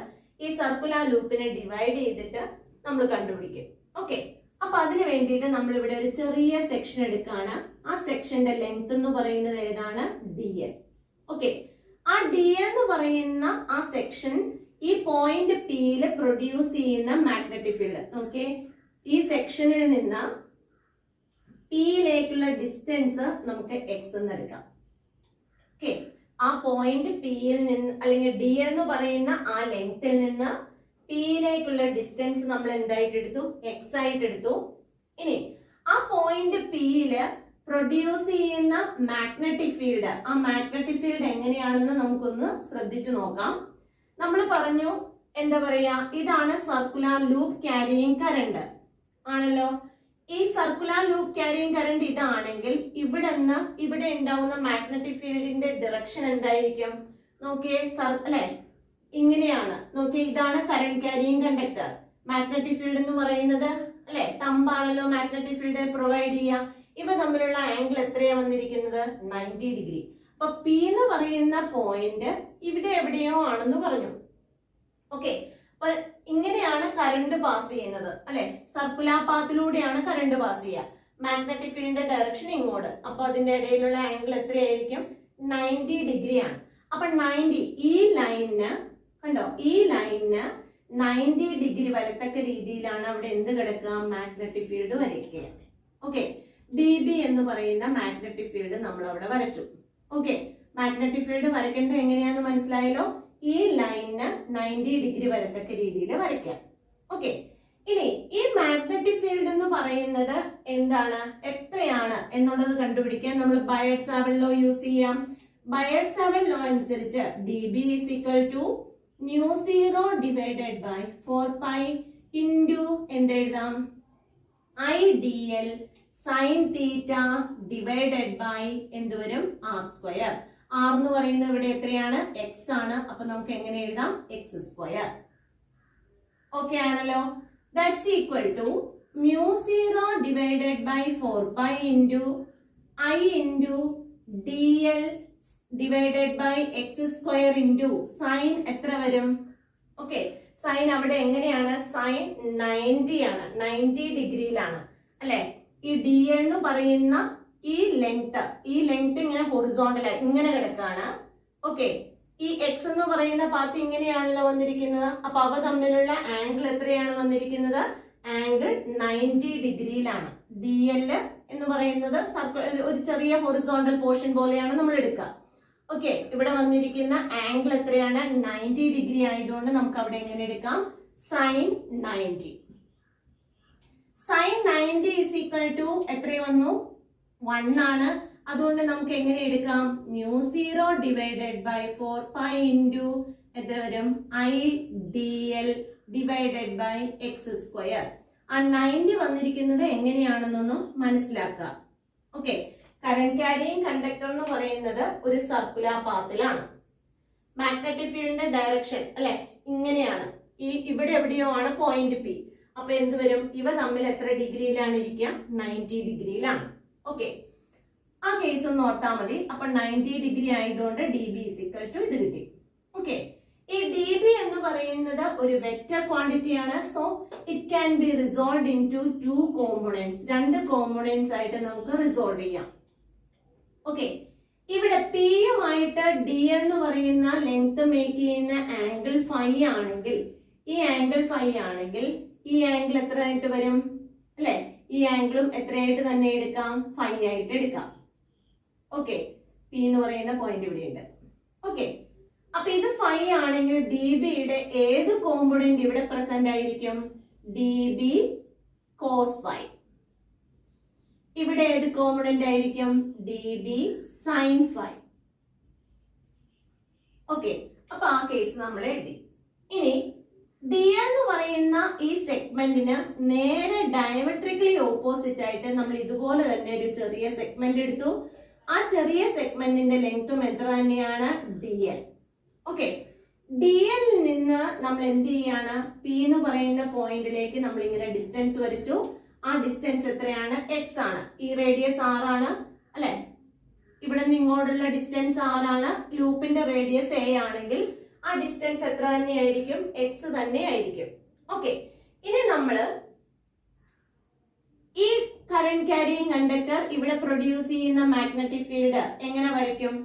ഈ സർക്കുലർ ലൂപ്പിനെ ഡിവൈഡ് ചെയ്തിട്ട് നമ്മൾ കണ്ടുപിടിക്കും. ഓക്കെ, അപ്പൊ അതിന് വേണ്ടിയിട്ട് നമ്മൾ ഇവിടെ ഒരു ചെറിയ സെക്ഷൻ എടുക്കുകയാണ്. ആ സെക്ഷന്റെ ലെങ്ത് എന്ന് പറയുന്നത് ഏതാണ്? DL. ഓക്കെ, ആ DL എന്ന് പറയുന്ന ആ സെക്ഷൻ ഈ പോയിന്റ് പിയിൽ പ്രൊഡ്യൂസ് ചെയ്യുന്ന മാഗ്നറ്റിക് ഫീൽഡ്. ഓക്കെ, ഈ സെക്ഷനിൽ നിന്ന് പിയിലേക്കുള്ള ഡിസ്റ്റൻസ് നമുക്ക് എക്സ് എന്ന് എടുക്കാം. ഓക്കെ, ആ പോയിന്റ് പിയിൽ നിന്ന് അല്ലെങ്കിൽ DL എന്ന് പറയുന്ന ആ ലെങ്ത്തിൽ നിന്ന് പിയിലേക്കുള്ള ഡിസ്റ്റൻസ് നമ്മൾ എന്തായിട്ട് എടുത്തു? എക്സ് ആയിട്ട് എടുത്തു. ഇനി ആ പോയിന്റ് പിയില് പ്രൊഡ്യൂസ് ചെയ്യുന്ന മാഗ്നറ്റിക് ഫീൽഡ്, ആ മാഗ്നറ്റിക് ഫീൽഡ് എങ്ങനെയാണെന്ന് നമുക്കൊന്ന് ശ്രദ്ധിച്ചു നോക്കാം. നമ്മൾ പറഞ്ഞു എന്താ പറയാ? ഇതാണ് സർക്കുലർ ലൂപ്പ് ക്യാരിയിങ് കറന്റ് ആണല്ലോ. ഈ സർക്കുലർ ലൂപ്പ് ക്യാരിയിങ് കറന്റ് ഇതാണെങ്കിൽ ഇവിടെ ഉണ്ടാവുന്ന മാഗ്നറ്റിക് ഫീൽഡിന്റെ ഡയറക്ഷൻ എന്തായിരിക്കും? നോക്കിയേ, അല്ലെ ഇങ്ങനെയാണ്. നോക്കിയേ, ഇതാണ് current carrying conductor. Magnetic field എന്ന് പറയുന്നത് അല്ലെ തമ്പാണല്ലോ മാഗ്നറ്റിക് ഫീൽഡ് പ്രൊവൈഡ് ചെയ്യുക. ഇവ തമ്മിലുള്ള ആംഗിൾ എത്രയാ വന്നിരിക്കുന്നത്? 90 ഡിഗ്രി. അപ്പൊ പി എന്ന് പറയുന്ന പോയിന്റ് ഇവിടെ എവിടെയോ ആണെന്ന് പറഞ്ഞു. ഓക്കെ, അപ്പൊ ഇങ്ങനെയാണ് കറണ്ട് പാസ് ചെയ്യുന്നത് അല്ലെ. സർക്കുലർ പാത്തിലൂടെയാണ് കറണ്ട് പാസ് ചെയ്യുക. മാഗ്നറ്റിക് ഫീൽഡിന്റെ ഡയറക്ഷൻ ഇങ്ങോട്ട്. അപ്പൊ അതിന്റെ ഇടയിലുള്ള ആംഗിൾ എത്രയായിരിക്കും? 90 ഡിഗ്രി ആണ്. അപ്പൊ 90 ഈ ലൈനിന് കണ്ടോ, ഈ ലൈനിന് 90 ഡിഗ്രി വരത്തക്ക രീതിയിലാണ് അവിടെ എന്ത് കിടക്കുക? മാഗ്നറ്റിക് ഫീൽഡ് വരയ്ക്കുക. ഓക്കെ, DB എന്ന് പറയുന്ന മാഗ്നറ്റിക് ഫീൽഡ് നമ്മൾ അവിടെ വരച്ചു. ഓക്കെ, മാഗ്നറ്റിക് ഫീൽഡ് വരയ്ക്കേണ്ടത് എങ്ങനെയാന്ന് മനസ്സിലായല്ലോ. ഈ ലൈനിന് 90 ഡിഗ്രി വരത്തക്ക രീതിയിൽ വരയ്ക്കാം. ഓക്കെ, ഇനി ഈ മാഗ്നറ്റിക് ഫീൽഡ് എന്ന് പറയുന്നത് എന്താണ്, എത്രയാണ് എന്നുള്ളത് കണ്ടുപിടിക്കാൻ നമ്മൾ ബയോട്ട്-സാവർട്ട് ലോ യൂസ് ചെയ്യാം. ബയോട്ട്-സാവർട്ട് ലോ അനുസരിച്ച് dB is equal to μ0 divided by 4 pi into എന്തെഴുതാം? IDL sin theta divided by എന്ത് വരും? R square. ആർ എന്ന് പറയുന്നത് ഇവിടെ എത്രയാണ്? എക്സ് ആണ്. അപ്പൊ നമുക്ക് എങ്ങനെ എഴുതാം? X square. ഓക്കെ ആണല്ലോ. That's equal to mu0 divided by 4 into I into d l divided by x square into sine എത്ര വരും? ഓക്കെ, സൈൻ അവിടെ എങ്ങനെയാണ്? സൈൻ 90 ആണ്, 90 ഡിഗ്രിയിലാണ് അല്ലെ. ഈ ഡി എൽ എന്ന് പറയുന്ന ഈ ലെങ്ത് ഇങ്ങനെ ഹൊറിസോണ്ടൽ ഇങ്ങനെ കിടക്കാണ്. ഓക്കെ, ഈ എക്സ് എന്ന് പറയുന്ന പാത്ത് ഇങ്ങനെയാണല്ലോ വന്നിരിക്കുന്നത്. അപ്പൊ അവ തമ്മിലുള്ള ആംഗിൾ എത്രയാണ് വന്നിരിക്കുന്നത്? ആംഗിൾ 90 ഡിഗ്രിയിലാണ്. ഡി എൽ എന്ന് പറയുന്നത് ഒരു ചെറിയ ഹൊറിസോണ്ടൽ പോർഷൻ പോലെയാണ് നമ്മൾ എടുക്കുക. ഓക്കെ, ഇവിടെ വന്നിരിക്കുന്ന ആംഗിൾ എത്രയാണ്? 90 ഡിഗ്രി ആയതുകൊണ്ട് നമുക്ക് അവിടെ എങ്ങനെ എടുക്കാം? Sine 90. Sine 90 is equal to എത്ര വന്നു? 1 ആണ്. അതുകൊണ്ട് നമുക്ക് എങ്ങനെ എടുക്കാം? mu0 ഡിവൈഡഡ് ബൈ 4 ഇൻറ്റു എത്ര വരും? I d l divided by x square. ആ 90 വന്നിരിക്കുന്നത് എങ്ങനെയാണെന്നൊന്നും മനസ്സിലാക്കുക. ഓക്കെ, കറന്റ് ക്യാരിയിങ് കണ്ടക്ടർ എന്ന് പറയുന്നത് ഒരു സർക്കുലർ പാത്തിലാണ്. മാഗ്നറ്റിക് ഫീൽഡിന്റെ ഡയറക്ഷൻ അല്ലെ ഇങ്ങനെയാണ്. ഇവിടെ എവിടെയോ ആണ് പോയിന്റ് പി. അപ്പൊ എന്ത് വരും? ഇവ തമ്മിൽ എത്ര ഡിഗ്രിയിലാണ് ഇരിക്കുക? 90 ഡിഗ്രിയിലാണ്. ഓക്കെ, ആ കേസ് ഒന്ന് ഓർത്താൽ മതി. അപ്പൊ 90 ഡിഗ്രി ആയതുകൊണ്ട് d B is equal to ഇത് കിട്ടി. ഓക്കെ, ഈ ഡി ബി എന്ന് പറയുന്നത് ഒരു വെക്റ്റർ ക്വാണ്ടിറ്റി ആണ്. So it can be resolve into 2 components. 2 components ആയിട്ട് നമുക്ക് റിസോൾവ് ചെയ്യാം. ഓക്കെ, ഇവിടെ പി യുമായിട്ട് ഡി എന്ന് പറയുന്ന ലെങ്ത് മേക്ക് ചെയ്യുന്ന ആംഗിൾ ഫൈ ആണെങ്കിൽ, ഈ ആംഗിൾ ഫൈ ആണെങ്കിൽ ഈ ആംഗിൾ എത്ര ആയിട്ട് വരും? അല്ലെ, ഈ ആംഗിളും എത്രയായിട്ട് തന്നെ എടുക്കാം? ഫൈ ആയിട്ട് എടുക്കാം. ഓക്കെ, പി എന്ന് പറയുന്ന പോയിന്റ് ഇവിടെയുണ്ട്. ഓക്കെ, അപ്പൊ ഇത് ഫൈ ആണെങ്കിൽ ഡി ബിയുടെ ഏത് കോമ്പോണന്റ് ഇവിടെ പ്രസന്റ് ആയിരിക്കും? D B cos phi. ഇവിടെ ഏത് കോമ്പോണന്റ് ആയിരിക്കും? D B sine phi. Okay, അപ്പൊ ആ കേസ് നമ്മൾ എഴുതി. ഇനി ഡി എന്ന് പറയുന്ന ഈ സെഗ്മെന്റിന് നേരെ ഡയമെട്രിക്കലി ഓപ്പോസിറ്റ് ആയിട്ട് നമ്മൾ ഇതുപോലെ തന്നെ ഒരു ചെറിയ സെഗ്മെന്റ് എടുത്തു. ആ ചെറിയ സെഗ്മെന്റിന്റെ ലെങ്തും എത്ര തന്നെയാണ്? D L. ഓക്കെ, ഡി എല്ലിൽ നിന്ന് നമ്മൾ എന്ത് ചെയ്യാണ്? പി എന്ന് പറയുന്ന പോയിന്റിലേക്ക് നമ്മൾ ഇങ്ങനെ ഡിസ്റ്റൻസ് വരച്ചു. ആ ഡിസ്റ്റൻസ് എത്രയാണ്? എക്സ് ആണ്. ഈ റേഡിയസ് ആർ ആണ് അല്ലെ. ഇവിടെ നിന്ന് ഇങ്ങോട്ടുള്ള ഡിസ്റ്റൻസ് ആർ ആണ്. ലൂപ്പിന്റെ റേഡിയസ് എ ആണെങ്കിൽ ആ ഡിസ്റ്റൻസ് എത്ര തന്നെയായിരിക്കും? എക്സ് തന്നെ ആയിരിക്കും. ഓക്കെ, ഇനി നമ്മള് ഈ കറന്റ് ക്യാരിയിങ് കണ്ടക്ടർ ഇവിടെ പ്രൊഡ്യൂസ് ചെയ്യുന്ന മാഗ്നറ്റിക് ഫീൽഡ് എങ്ങനെ വരയ്ക്കും?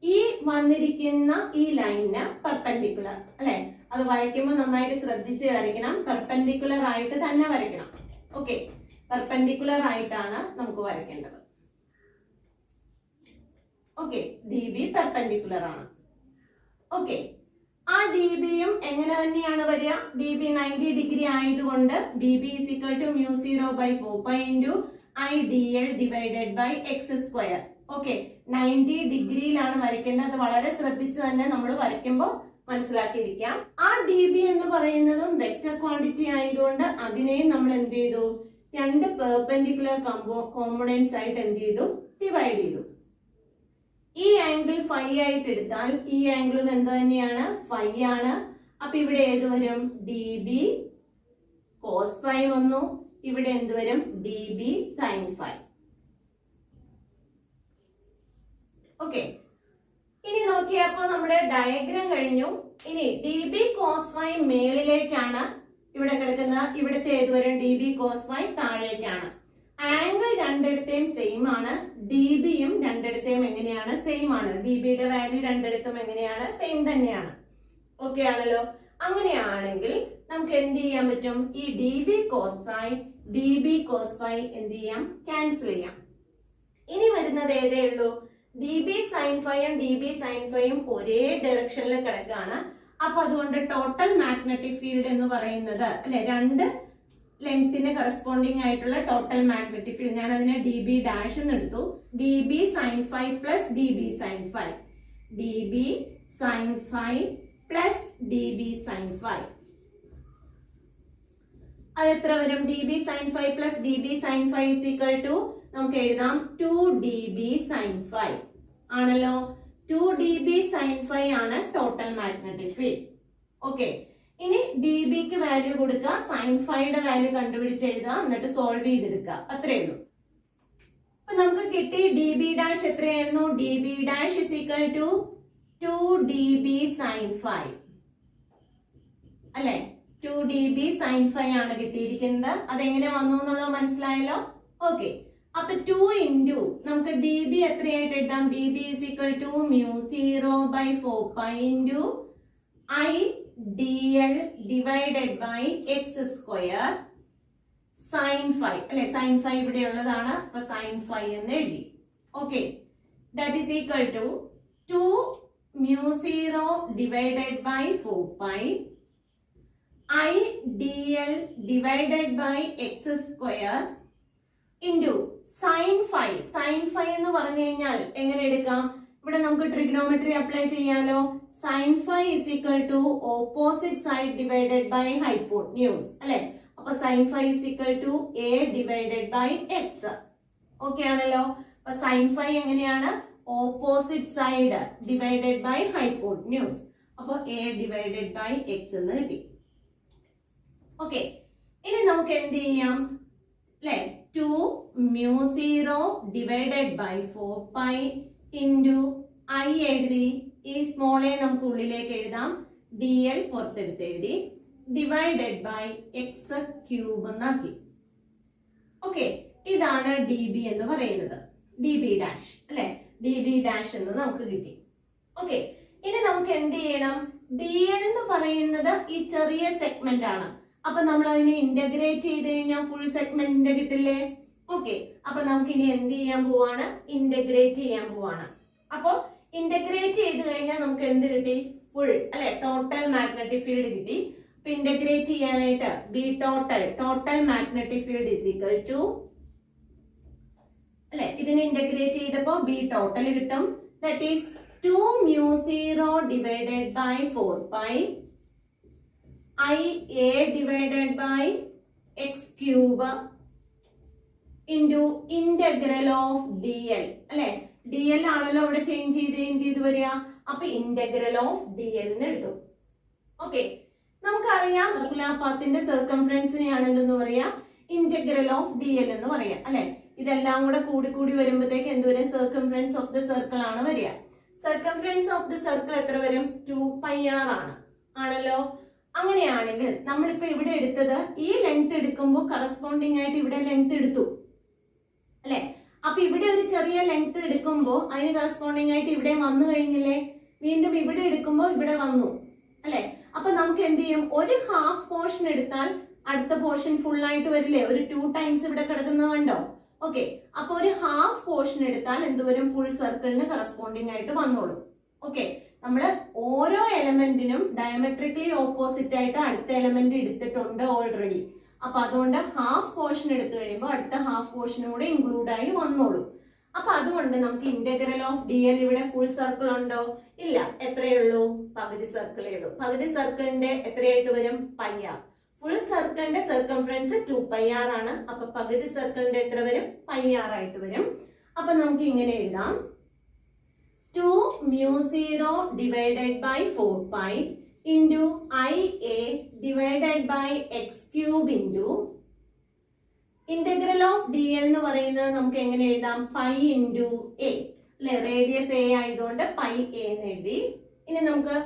ഈ വന്നിരിക്കുന്ന ഈ ലൈനിന് പെർപെൻഡിക്കുലർ അല്ലെ. അത് വരയ്ക്കുമ്പോൾ നന്നായിട്ട് ശ്രദ്ധിച്ച് വരയ്ക്കണം. പെർപെൻഡിക്കുലർ ആയിട്ട് തന്നെ വരയ്ക്കണം. ഓക്കെ, പെർപെൻഡിക്കുലർ ആയിട്ടാണ് നമുക്ക് വരയ്ക്കേണ്ടത്. ഓക്കെ, ഡി ബി പെർപെൻഡിക്കുലർ ആണ്. ഓക്കെ, ആ ഡി ബിയും എങ്ങനെ തന്നെയാണ് വരിക? ഡി ബി 90 ഡിഗ്രി ആയതുകൊണ്ട് d B is equal to mu0 by 4 into I d l divided by x square. Okay, 90 ഡിഗ്രിയിലാണ് വരയ്ക്കേണ്ടത്. അത് വളരെ ശ്രദ്ധിച്ച് തന്നെ നമ്മൾ വരയ്ക്കുമ്പോൾ മനസ്സിലാക്കിയിരിക്കാം. ആ ഡി ബി എന്ന് പറയുന്നതും വെക്റ്റർ ക്വാണ്ടിറ്റി ആയതുകൊണ്ട് അതിനെയും നമ്മൾ എന്ത് ചെയ്തു? 2 പെർപെൻഡിക്കുലർ കോമ്പോണൻസ് ആയിട്ട് എന്ത് ചെയ്തു? ഡിവൈഡ് ചെയ്തു. ഈ ആംഗിൾ ഫൈ ആയിട്ട് എടുത്താൽ ഈ ആംഗിളും എന്ത് തന്നെയാണ്? ഫൈ ആണ്. അപ്പൊ ഇവിടെ ഏത് വരും? ഡി ബി കോസ് ഫൈ വന്നു. ഇവിടെ എന്ത് വരും? D B sine phi. Okay, ഇനി നോക്കിയപ്പോ നമ്മുടെ ഡയഗ്രാം കഴിഞ്ഞു. ഇനി ഡി ബി കോസ് ഫൈ മേളിലേക്കാണ് ഇവിടെ കിടക്കുന്നത്. ഇവിടുത്തെ ഏത് വരും? ഡി ബി കോസ് ഫൈ താഴേക്കാണ്. ആംഗിൾ രണ്ടിടത്തെയും സെയിം ആണ്. ഡി ബിയും രണ്ടിടത്തെയും എങ്ങനെയാണ്? സെയിം ആണ്. ഡി ബിയുടെ വാല്യൂ രണ്ടിടത്തും എങ്ങനെയാണ്? സെയിം തന്നെയാണ്. ഓക്കെ ആണല്ലോ. അങ്ങനെയാണെങ്കിൽ നമുക്ക് എന്ത് ചെയ്യാൻ പറ്റും? ഈ D B cos phi D B cos phi എന്ത് ചെയ്യാം? ക്യാൻസൽ ചെയ്യാം. ഇനി വരുന്നത് ഏതേ ഉള്ളൂ? ഡി ബി സൈൻ ഫൈയും ഡി ബി സൈൻ ഫൈയും ഒരേ ഡയറക്ഷനിൽ കിടക്കുകയാണ്. അപ്പൊ അതുകൊണ്ട് ടോട്ടൽ മാഗ്നറ്റിക് ഫീൽഡ് എന്ന് പറയുന്നത് അല്ലെ, 2 ലെങ്ത്തിന് കറസ്പോണ്ടിങ് ആയിട്ടുള്ള ടോട്ടൽ മാഗ്നറ്റിക് ഫീൽഡ്, ഞാൻ അതിനെ ഡി ബി ഡാഷ് എന്ന് എടുത്തു. D B sine phi plus D B sine phi, D B sine phi plus D B sine phi. അത് എത്ര വരും? D B sine phi plus D B sine phi is equal to നമുക്ക് എഴുതാം 2 dB sine phi ആണല്ലോ. 2 dB sin phi ആണ് total magnetic field. Okay, ഇനി dB ക്ക് value കൊടുക്കുക, sin phi യുടെ വാല്യൂ കണ്ടുപിടിച്ച് എഴുതുക, എന്നിട്ട് സോൾവ് ചെയ്തെടുക്കുക. അത്രേ ഉള്ളൂ. അപ്പൊ നമുക്ക് കിട്ടി dB ഡാഷ് എത്രയായിരുന്നു? dB dash is equal to 2 dB sin phi അല്ലെ? 2 dB sin phi ആണ് കിട്ടിയിരിക്കുന്നത്. അതെങ്ങനെ വന്നു എന്നുള്ളത് മനസ്സിലായല്ലോ? ഓക്കെ, അപ്പൊ 2 ഇൻറ്റു നമുക്ക് dB എത്രയായിട്ട് എഴുതാം? dB is equal to mu 0 by 4 pi into I dl divided by x square sin phi അല്ലെ? sin phi ഇവിടെ ഉള്ളതാണ്, അപ്പൊ sin phi എന്ന് എഴുതി. Okay, that is equal to 2 mu 0 divided by 4 pi I dl divided by x square into sin phi. sin phi എന്ന് പറഞ്ഞു കഴിഞ്ഞാൽ എങ്ങനെ എടുക്കാം? ഇവിടെ നമുക്ക് ട്രിഗണോമെട്രി അപ്ലൈ ചെയ്യാലോ. sin phi is equal to opposite side divided by hypotenuse അല്ലെ? അപ്പൊ sin phi is equal to a divided by x. Okay ആണല്ലോ? അപ്പൊ sin phi എങ്ങനെയാണ്? Opposite side divided by hypotenuse. അപ്പൊ a divided by x എന്ന് കിട്ടി. Okay, ഇനി നമുക്ക് എന്ത് ചെയ്യാം? അല്ലെ, 2 mu 0 divided by 4 pi into I എഴുതി, ഈ സ്മോൾ എ നമുക്ക് ഉള്ളിലേക്ക് എഴുതാം, dl പുറത്തെടുത്ത് എഴുതി, ഡിവൈഡഡ് ബൈ എക്സ് ക്യൂബ് എന്നാക്കി. ഓക്കെ, ഇതാണ് dB എന്ന് പറയുന്നത്. dB ഡാഷ് അല്ലെ? dB ഡാഷ് എന്ന് നമുക്ക് കിട്ടി. ഓക്കെ, ഇനി നമുക്ക് എന്ത് ചെയ്യണം? dl എന്ന് പറയുന്നത് ഈ ചെറിയ സെഗ്മെന്റ് ആണ്. അപ്പൊ നമ്മൾ അതിനെ ഇന്റഗ്രേറ്റ് ചെയ്ത് കഴിഞ്ഞാൽ ഫുൾ സെഗ്മെന്റിന്റെ കിട്ടില്ലേ? ഓക്കെ, അപ്പൊ നമുക്ക് ഇനി എന്ത് ചെയ്യാൻ പോവാണ്? ഇന്റഗ്രേറ്റ് ചെയ്യാൻ പോവാണ്. അപ്പൊ ഇന്റഗ്രേറ്റ് ചെയ്ത് കഴിഞ്ഞാൽ നമുക്ക് എന്ത് കിട്ടി? ഫുൾ അല്ലെ? ടോട്ടൽ മാഗ്നറ്റിക് ഫീൽഡ് കിട്ടി. അപ്പൊ ഇന്റഗ്രേറ്റ് ചെയ്യാനായിട്ട് B total magnetic field is equal to അല്ലെ? ഇതിനെ ഇന്റഗ്രേറ്റ് ചെയ്തപ്പോ ബി ടോട്ടൽ കിട്ടും. That is 2 mu 0 divided by 4 pi I a divided by x cube into integral of dl അല്ലെ? dl ആണല്ലോ ഇവിടെ ചേഞ്ച് ചെയ്ത് വരിക. അപ്പൊ ഇന്റഗ്രൽ ഓഫ് dl എന്ന് എടുത്തു. ഓക്കെ, നമുക്കറിയാം സർക്കുലർ പാത്തിന്റെ സർക്കംഫറൻസിനെയാണ് എന്തെന്ന് പറയാ? ഇന്റഗ്രൽ ഓഫ് dl എന്ന് പറയാം അല്ലെ? ഇതെല്ലാം കൂടെ കൂടി വരുമ്പോഴത്തേക്ക് എന്ത് വരും? സർക്കംഫറൻസ് ഓഫ് ദ സർക്കിൾ ആണ് വരിക. സർക്കംഫറൻസ് ഓഫ് ദ സർക്കിൾ എത്ര വരും? 2 pi r ആണ്, ആണല്ലോ? അങ്ങനെയാണെങ്കിൽ നമ്മളിപ്പോ ഇവിടെ എടുത്തത് ഈ ലെങ്ത് എടുക്കുമ്പോൾ കറസ്പോണ്ടിങ് ആയിട്ട് ഇവിടെ ലെങ്ത് എടുത്തു അല്ലെ? അപ്പൊ ഇവിടെ ഒരു ചെറിയ ലെങ്ത് എടുക്കുമ്പോൾ അതിന് കറസ്പോണ്ടിങ് ആയിട്ട് ഇവിടെ വന്നു കഴിഞ്ഞില്ലേ? വീണ്ടും ഇവിടെ എടുക്കുമ്പോൾ ഇവിടെ വന്നു അല്ലെ? അപ്പൊ നമുക്ക് എന്ത് ചെയ്യും? ഒരു ഹാഫ് പോർഷൻ എടുത്താൽ അടുത്ത പോർഷൻ ഫുൾ ആയിട്ട് വരില്ലേ? ഒരു 2 ടൈംസ് ഇവിടെ കിടക്കുന്നത് കണ്ടോ? ഓക്കെ, അപ്പൊ ഒരു ഹാഫ് പോർഷൻ എടുത്താൽ എന്ത് വരും? ഫുൾ സർക്കിളിന് കറസ്പോണ്ടിങ് ആയിട്ട് വന്നോളൂ. ഓക്കെ, നമ്മള് ഓരോ എലമെന്റിനും ഡയമെട്രിക്കലി ഓപ്പോസിറ്റ് ആയിട്ട് അടുത്ത എലമെന്റ് എടുത്തിട്ടുണ്ട് ഓൾറെഡി. അപ്പൊ അതുകൊണ്ട് ഹാഫ് പോർഷൻ എടുത്തു കഴിയുമ്പോൾ അടുത്ത ഹാഫ് പോർഷനും കൂടെ ഇൻക്ലൂഡ് ആയി വന്നോളൂ. അപ്പൊ അതുകൊണ്ട് നമുക്ക് ഇന്റഗ്രൽ ഓഫ് dl ഇവിടെ ഫുൾ സർക്കിൾ ഉണ്ടോ? ഇല്ല. എത്രയുള്ളൂ? പകുതി സർക്കിളേ ഉള്ളൂ. പകുതി സർക്കിളിന്റെ എത്രയായിട്ട് വരും? Pi R. ഫുൾ സർക്കിളിന്റെ സർക്കംഫറൻസ് 2 pi r ആണ്. അപ്പൊ പകുതി സർക്കിളിന്റെ എത്ര വരും? പൈ ആർ ആയിട്ട് വരും. അപ്പൊ നമുക്ക് ഇങ്ങനെ എഴുതാം, 2 mu 0 divided by 4 pi into IA divided by x cube into integral of dl എന്ന് പറയുന്നത് നമുക്ക് എങ്ങനെ എഴുതാം? പൈ ഇൻറ്റു എ അല്ലെ? റേഡിയസ് എ ആയതുകൊണ്ട് പൈ എ എന്ന് എഴുതി. ഇനി നമുക്ക്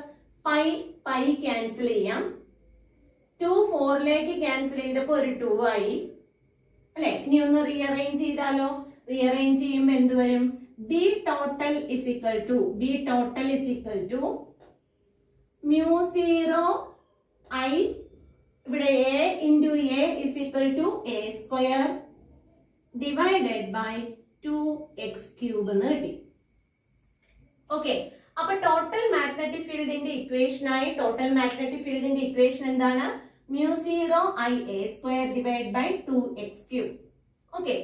പൈ ക്യാൻസൽ ചെയ്യാം. 2 4ലേക്ക് ക്യാൻസൽ ചെയ്തപ്പോ ഒരു 2 ആയി അല്ലെ? ഇനി ഒന്ന് റീഅറേഞ്ച് ചെയ്താലോ? റീഅറേഞ്ച് ചെയ്യുമ്പോൾ എന്ത് വരും? B total is equal to mu 0 I ഇവിടെ a into a is equal to a square divided by 2x cube എന്ന് കിട്ടി. ഓക്കെ, അപ്പൊ ടോട്ടൽ മാഗ്നറ്റിക് ഫീൽഡിന്റെ ഇക്വേഷൻ എന്താണ്? mu 0 I a square divided by 2x cube. Okay,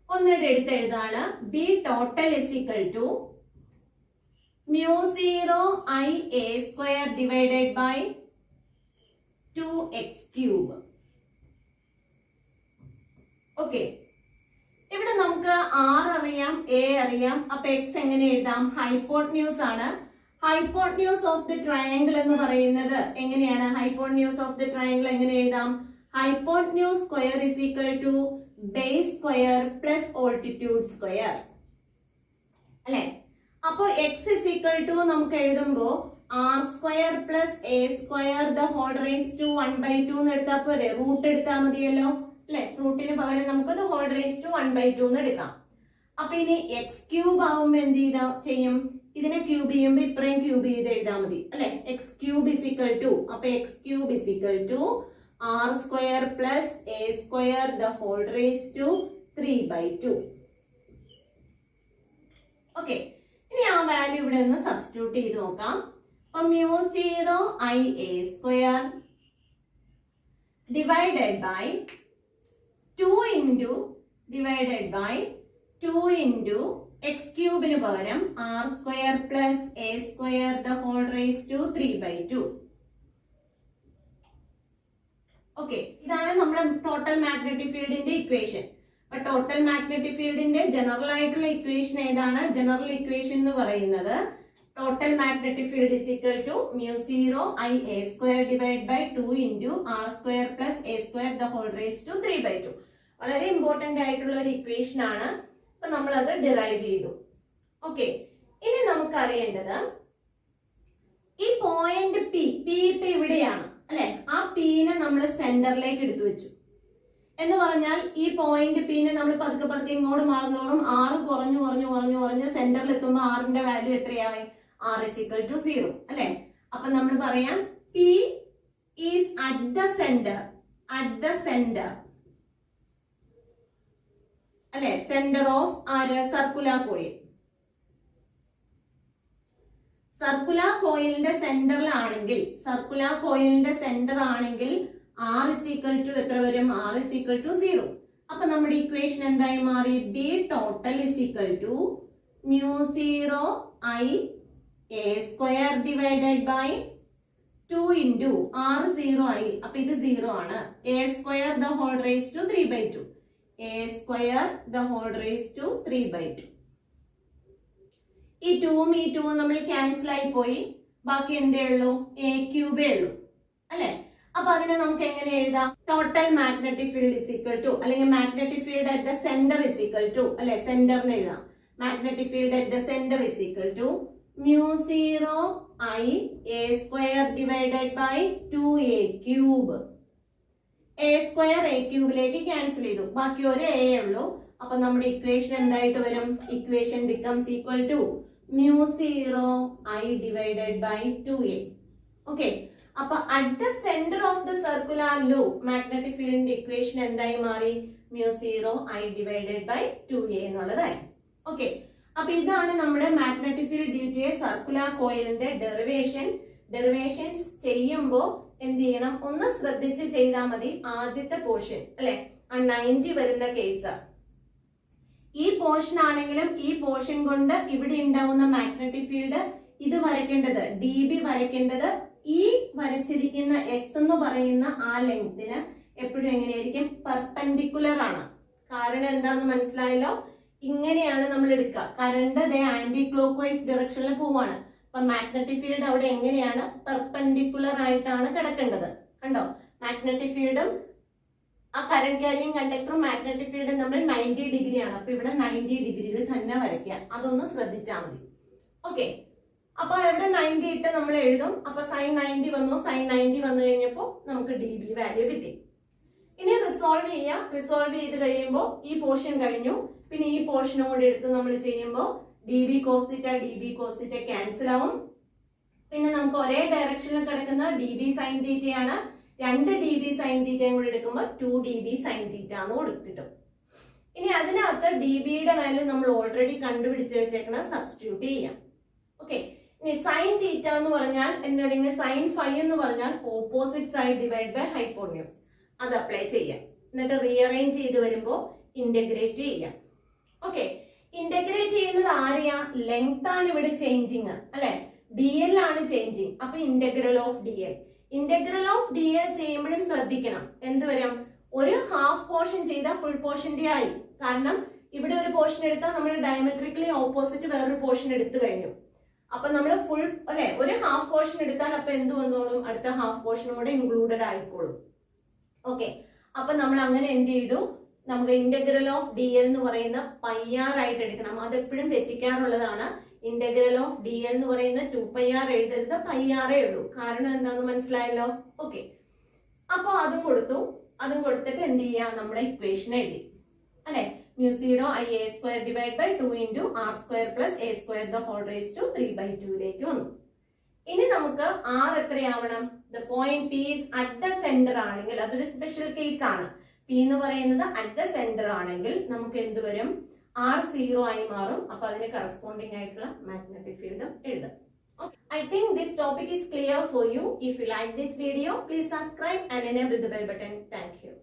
ഒന്നുകൂടെ എടുത്ത് എഴുതാണ്. B total is equal to mu 0 I a square divided by 2x cube. Okay, ഇവിടെ നമുക്ക് R അറിയാം, A അറിയാം. അപ്പൊ X എങ്ങനെ എഴുതാം? ഹൈപ്പോട്ന്യൂസ് ആണ്. ഹൈപ്പോട്ന്യൂസ് ഓഫ് ദി ട്രയാങ്കിൾ എന്ന് പറയുന്നത് എങ്ങനെയാണ്? ഹൈപ്പോട്ന്യൂസ് ഓഫ് ദി ട്രയാങ്കിൾ എങ്ങനെ എഴുതാം? Hypotenuse square is equal to base square plus altitude square അല്ലെ? അപ്പൊ X ഇസ് ഈക്വൽ ടു നമുക്ക് എഴുതുമ്പോ R square plus A square the whole raise to 1/2 എന്ന് എടുത്താൽ പോരെ? റൂട്ട് എടുത്താൽ മതിയല്ലോ അല്ലെ? റൂട്ടിന് പകരം നമുക്ക് ദ ഹോൾ റേസ് ടു 1/2 എന്ന് എടുക്കാം. അപ്പൊ ഇനി എക്സ് ക്യൂബ് ആവുമ്പോ എന്ത് ചെയ്യും? ഇതിനെ ക്യൂബ് ചെയ്യുമ്പോ ഇത്രയും ക്യൂബ് ചെയ്ത് എഴുതാൽ മതി അല്ലെ? X cube is equal to, അപ്പൊ X cube is equal to R square plus A square the whole raise to 3/2. Okay, ഇനി ആ വാല്യൂ ഇവിടെ ഒന്ന് സബ്സ്റ്റിറ്റ്യൂട്ട് ചെയ്ത് നോക്കാം. അപ്പൊ μ0 IA square divided by 2 into x ക്യൂബിന് പകരം R square plus A square the whole raise to 3/2. Okay, ഇതാണ് നമ്മുടെ ടോട്ടൽ മാഗ്നറ്റിക് ഫീൽഡിന്റെ ഇക്വേഷൻ. അപ്പൊ ടോട്ടൽ മാഗ്നറ്റിക് ഫീൽഡിന്റെ ജനറൽ ആയിട്ടുള്ള ഇക്വേഷൻ ഏതാണ്? ജനറൽ ഇക്വേഷൻ എന്ന് പറയുന്നത് total magnetic field is equal to μ0 IA square divide by 2 into R square plus A square the whole raise to 3/2. വളരെ ഇമ്പോർട്ടന്റ് ആയിട്ടുള്ള ഒരു ഇക്വേഷൻ ആണ്. അപ്പൊ നമ്മൾ അത് ഡിറൈവ് ചെയ്തു. ഓക്കെ, ഇനി നമുക്ക് അറിയേണ്ടത് ഈ പോയിന്റ് പി ഇപ്പൊ ഇവിടെയാണ് അല്ലെ? ആ പീനെ നമ്മൾ സെന്ററിലേക്ക് എടുത്തു വെച്ചു എന്ന് പറഞ്ഞാൽ ഈ പോയിന്റ് പീനെ നമ്മൾ പതുക്കെ ഇങ്ങോട്ട് മാറുന്നതോറും R കുറഞ്ഞു സെന്ററിൽ എത്തുമ്പോൾ ആറിന്റെ വാല്യൂ എത്രയായി? R is equal to 0 അല്ലെ? അപ്പൊ നമ്മൾ പറയാം P is at the center അല്ലെ? Centre of circular coil. Circular കോയിലിന്റെ സെന്റർ ആണെങ്കിൽ R is equal to എത്ര വരും? R is equal to 0. അപ്പൊ നമ്മുടെ ഇക്വേഷൻ എന്തായി മാറി? B total is equal to μ0 I A square divided by 2 into R 0 ആയി. അപ്പൊ ഇത് 0 ആണ്. A square the whole raise to 3/2. A square the whole raise to 3/2. ഈ 2ഉം ഈ 2ഉം നമ്മൾ ക്യാൻസൽ ആയി പോയി. ബാക്കി എന്തേ ഉള്ളൂ? A ക്യൂബേ ഉള്ളൂ അല്ലെ? അപ്പൊ അതിനെ നമുക്ക് എങ്ങനെ എഴുതാം? Total magnetic field is equal to, അല്ലെങ്കിൽ magnetic field at the centre is equal to അല്ലെ? സെന്ററിന് എഴുതാം. Magnetic field at the centre is equal to μ0 I A square divided by 2A cube. A square A ക്യൂബിലേക്ക് cancel ചെയ്തു. ബാക്കി ഒരു A ഉള്ളൂ. അപ്പൊ നമ്മുടെ ഇക്വേഷൻ എന്തായിട്ട് വരും? Equation becomes equal to μ0 I divided by 2A. Okay, അപ്പൊ at the centre of the circular loop magnetic ഫീൽഡിന്റെ ഇക്വേഷൻ എന്തായി മാറി? μ0 I ഡിവൈഡഡ് ബൈ 2A എന്നുള്ളതായി. ഓക്കെ, അപ്പൊ ഇതാണ് നമ്മുടെ magnetic field due to a circular കോയിലിന്റെ ഡെറിവേഷൻസ് ചെയ്യുമ്പോൾ എന്ത് ചെയ്യണം? ഒന്ന് ശ്രദ്ധിച്ച് ചെയ്താൽ മതി. ആദ്യത്തെ പോർഷൻ അല്ലെ, 90 വരുന്ന കേസ്, ഈ പോർഷൻ ആണെങ്കിലും ഈ പോർഷൻ കൊണ്ട് ഇവിടെ ഉണ്ടാവുന്ന മാഗ്നറ്റിക് ഫീൽഡ് ഇത് വരയ്ക്കേണ്ടത്, DB വരയ്ക്കേണ്ടത് ഈ വരച്ചിരിക്കുന്ന X എന്ന് പറയുന്ന ആ ലെങ്തിന് എപ്പോഴും എങ്ങനെയായിരിക്കും? പെർപെൻഡിക്കുലർ ആണ്. കാരണം എന്താന്ന് മനസ്സിലായല്ലോ? ഇങ്ങനെയാണ് നമ്മൾ എടുക്കുക. കറണ്ട് ആന്റി ക്ലോക്ക് വൈസ് ഡയറക്ഷനിൽ പോവാണ്. അപ്പൊ മാഗ്നറ്റിക് ഫീൽഡ് അവിടെ എങ്ങനെയാണ്? പെർപെൻഡിക്കുലർ ആയിട്ടാണ് കിടക്കേണ്ടത്. കണ്ടോ? മാഗ്നറ്റിക് ഫീൽഡും ആ കറണ്ട് ക്യാരിയും കണ്ടക്ടറും മാഗ്നറ്റിക് ഫീൽഡും നമ്മൾ 90 ഡിഗ്രി ആണ്. അപ്പൊ ഇവിടെ 90 ഡിഗ്രിയിൽ തന്നെ വരയ്ക്കുക. അതൊന്ന് ശ്രദ്ധിച്ചാൽ മതി. ഓക്കെ, അപ്പൊ ഇവിടെ 90 ഇട്ട് നമ്മൾ എഴുതും. അപ്പൊ സൈൻ 90 വന്നു. സൈൻ 90 വന്നു കഴിഞ്ഞപ്പോ നമുക്ക് DB വാല്യൂ കിട്ടി. ഇനി റിസോൾവ് ചെയ്യാം. റിസോൾവ് ചെയ്ത് കഴിയുമ്പോൾ ഈ പോർഷൻ കഴിഞ്ഞു. പിന്നെ ഈ പോർഷനും കൂടി എടുത്ത് നമ്മൾ ചെയ്യുമ്പോൾ DB cos θ ക്യാൻസൽ ആവും. പിന്നെ നമുക്ക് ഒരേ ഡയറക്ഷനിൽ കിടക്കുന്ന DB sin θ ആണ്. 2 DB sin θ കൂടി എടുക്കുമ്പോൾ 2 DB sin θ എന്ന് കിട്ടും. ഇനി അതിനകത്ത് DBയുടെ വാല്യൂ നമ്മൾ ഓൾറെഡി കണ്ടുപിടിച്ച് വെച്ചേക്കണം, സബ്സ്റ്റിറ്റ്യൂട്ട് ചെയ്യാം. ഓക്കെ, ഇനി സൈൻ θ എന്ന് പറഞ്ഞാൽ എന്താണെങ്കിൽ സൈൻ ഫൈ എന്ന് പറഞ്ഞാൽ opposite side divide by hypotenuse. അത് അപ്ലൈ ചെയ്യാം. എന്നിട്ട് റീഅറേഞ്ച് ചെയ്ത് വരുമ്പോൾ ഇന്റഗ്രേറ്റ് ചെയ്യാം. ഓക്കെ, ഇന്റഗ്രേറ്റ് ചെയ്യുന്നത് ആരെയാ? ലെങ്ത് ആണ് ഇവിടെ ചേഞ്ചിങ് അല്ലെ? DL ആണ് ചേഞ്ചിങ്. അപ്പൊ ഇന്റഗ്രൽ ഓഫ് DL ചെയ്യുമ്പോഴും ശ്രദ്ധിക്കണം. എന്ത് വരും? ഒരു ഹാഫ് പോർഷൻ ചെയ്താൽ ഫുൾ പോർഷന്റെ ആയി. കാരണം ഇവിടെ ഒരു പോർഷൻ എടുത്താൽ നമ്മൾ ഡയമെട്രിക്കലി ഓപ്പോസിറ്റ് വേറൊരു പോർഷൻ എടുത്തു കഴിഞ്ഞു. അപ്പൊ നമ്മൾ ഫുൾ അല്ലെ ഒരു ഹാഫ് പോർഷൻ എടുത്താൽ അപ്പൊ എന്ത് വന്നോളും, അടുത്ത ഹാഫ് പോർഷനും കൂടെ ഇൻക്ലൂഡഡ് ആയിക്കോളും. ഓക്കെ, അപ്പൊ നമ്മൾ അങ്ങനെ എന്ത് ചെയ്തു, നമ്മുടെ ഇന്റഗ്രൽ ഓഫ് ഡി എൽ എന്ന് പറയുന്ന πr ആയിട്ട് എടുക്കണം. അതെപ്പോഴും തെറ്റിക്കാറുള്ളതാണ്. ഇന്റഗ്രൽ ഓഫ് ഡി എൽ എന്ന് പറയുന്ന 2πr എഴുതരുത്, πr ഉള്ളൂ. കാരണം എന്താന്ന് മനസ്സിലായല്ലോ. ഓക്കെ, അപ്പൊ അതും കൊടുത്തു. അതും കൊടുത്തിട്ട് എന്ത് ചെയ്യാം, നമ്മുടെ ഇക്വേഷൻ എഴുതി അല്ലെ. μ0 ia² divide by 2 into r square plus a² the whole raise to 3/2 ലേക്ക് വന്നു. ഇനി നമുക്ക് r എത്രയാവണം, the point p is at the centre ആണെങ്കിൽ, അതൊരു സ്പെഷ്യൽ കേസ് ആണ്. p എന്ന് പറയുന്നത് അറ്റ് ദ സെന്റർ ആണെങ്കിൽ നമുക്ക് എന്ത് വരും, r 0 ആയി മാറും. അപ്പൊ അതിന് കറസ്പോണ്ടിങ് ആയിട്ടുള്ള മാഗ്നറ്റിക് ഫീൽഡും എഴുതാം. I think this topic is clear for you. If you like this video, please subscribe and enable the bell button. Thank you.